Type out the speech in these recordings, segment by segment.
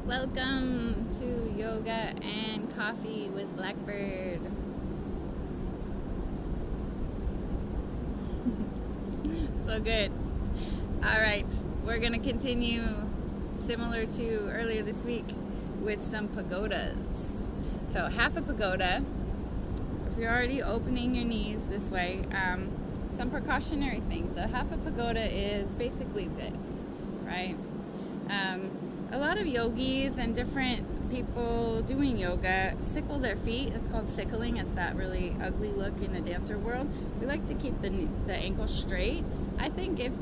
Welcome to Yoga and Coffee with Blackbird. So good. All right, we're gonna continue similar to earlier this week with some pagodas. So half a pagoda, if you're already opening your knees this way, some precautionary things. So half a pagoda is basically this, right? A lot of yogis and different people doing yoga sickle their feet. It's called sickling. It's that really ugly look in the dancer world. We like to keep the ankle straight. I think if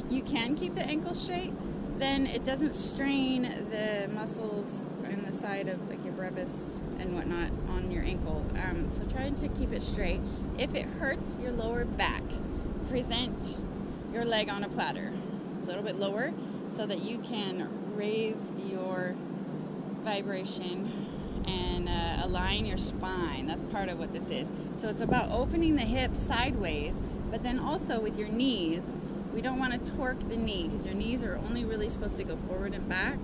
you can keep the ankle straight, then it doesn't strain the muscles in the side of like your brevis and whatnot on your ankle. So try to keep it straight. If it hurts your lower back, present your leg on a platter, a little bit lower, so that you can raise your vibration and align your spine. That's part of what this is. So it's about opening the hips sideways, but then also with your knees. We don't want to torque the knee because your knees are only really supposed to go forward and back,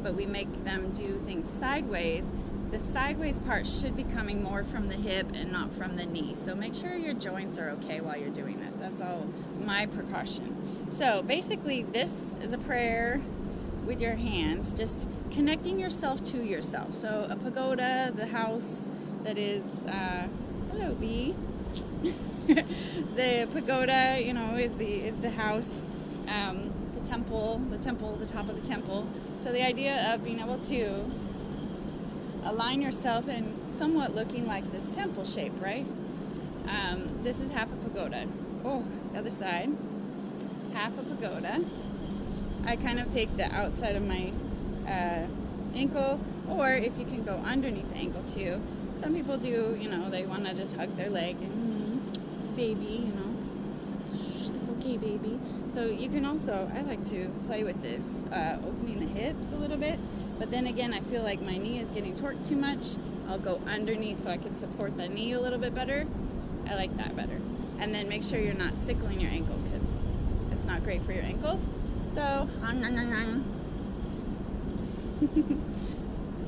but we make them do things sideways. The sideways part should be coming more from the hip and not from the knee. So make sure your joints are okay while you're doing this. That's all my precaution. So basically this is a prayer with your hands, just connecting yourself to yourself. So a pagoda, the house that is, hello bee. The pagoda, you know, is the house, the temple, the top of the temple. So the idea of being able to align yourself in somewhat looking like this temple shape, right? This is half a pagoda. Oh, the other side. Half a pagoda. I kind of take the outside of my ankle, or if you can go underneath the ankle too. Some people do, you know, they want to just hug their leg and baby, you know, it's okay baby. So you can also, I like to play with this, opening the hips a little bit, but then again I feel like my knee is getting torqued too much. I'll go underneath so I can support the knee a little bit better. I like that better. And then make sure you're not sickling your ankle because it's not great for your ankles. So,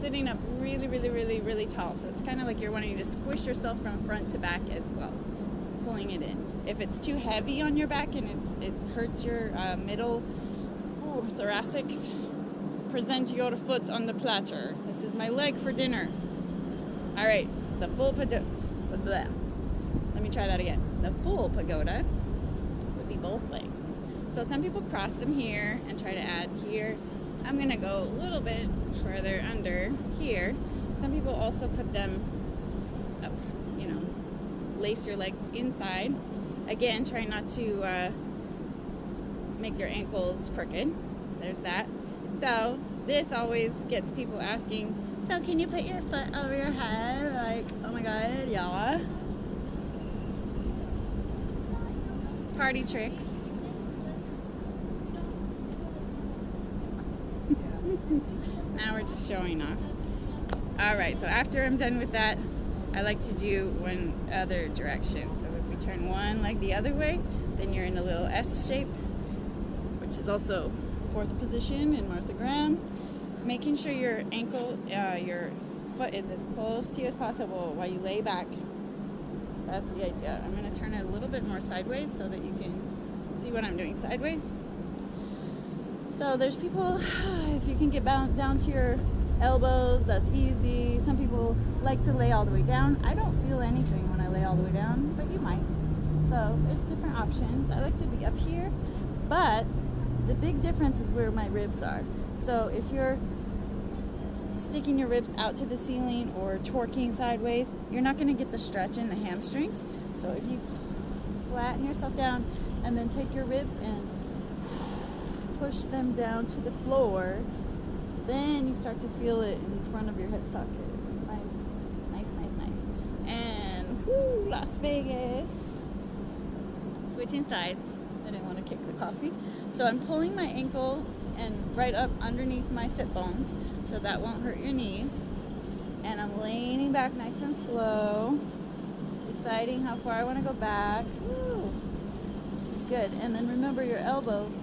sitting up really tall. So it's kind of like you're wanting to squish yourself from front to back as well. So pulling it in. If it's too heavy on your back and it hurts your middle thoracics, present your foot on the platter. This is my leg for dinner. All right, the full pagoda. Let me try that again. The full pagoda would be both legs. So some people cross them here and try to add here. I'm gonna go a little bit further under here. Some people also put them up, you know, lace your legs inside. Again, try not to make your ankles crooked. There's that. So this always gets people asking, so can you put your foot over your head? Like, oh my God, yeah. Party tricks. Now we're just showing off. Alright, so after I'm done with that, I like to do one other direction. So if we turn one leg the other way, then you're in a little S shape, which is also fourth position in Martha Graham. Making sure your ankle, your foot is as close to you as possible while you lay back. That's the idea. I'm going to turn it a little bit more sideways so that you can see what I'm doing sideways. So there's people, if you can get down to your elbows, that's easy. Some people like to lay all the way down. I don't feel anything when I lay all the way down, but you might. So there's different options. I like to be up here, but the big difference is where my ribs are. So if you're sticking your ribs out to the ceiling or torquing sideways, you're not going to get the stretch in the hamstrings. So if you flatten yoururself down and then take your ribs and push them down to the floor, then you start to feel it in front of your hip sockets. Nice. And whoo, Las Vegas. Switching sides. I didn't want to kick the coffee. So I'm pulling my ankle and right up underneath my sit bones so that won't hurt your knees. And I'm leaning back nice and slow, deciding how far I want to go back. Woo. This is good. And then remember your elbows.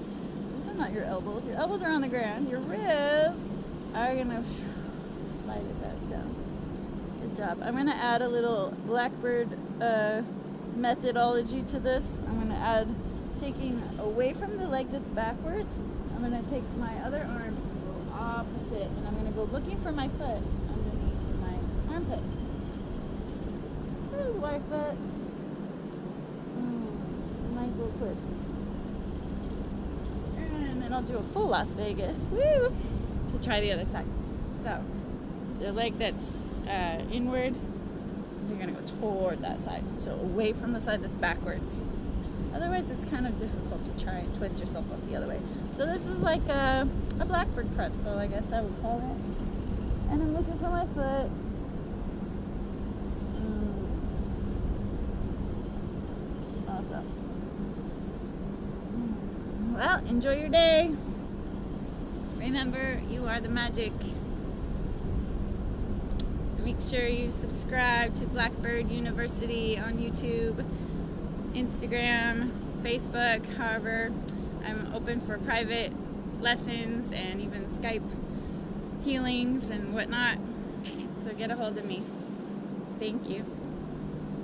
These are not your elbows. Your elbows are on the ground. Your ribs are gonna slide it back down. Good job. I'm gonna add a little Blackbird methodology to this. I'm gonna add taking away from the leg that's backwards. I'm gonna take my other arm, go opposite, and I'm gonna go looking for my foot underneath my armpit. There's my foot. Nice little twist. And then I'll do a full Las Vegas, woo, to try the other side. So the leg that's inward, you're gonna go toward that side. So away from the side that's backwards. Otherwise it's kind of difficult to try and twist yourself up the other way. So this is like a Blackbird pretzel, I guess I would call it. And I'm looking for my foot. Awesome. Well, enjoy your day. Remember, you are the magic. Make sure you subscribe to Blackbird University on YouTube, Instagram, Facebook. However, I'm open for private lessons and even Skype healings and whatnot. So get a hold of me. Thank you.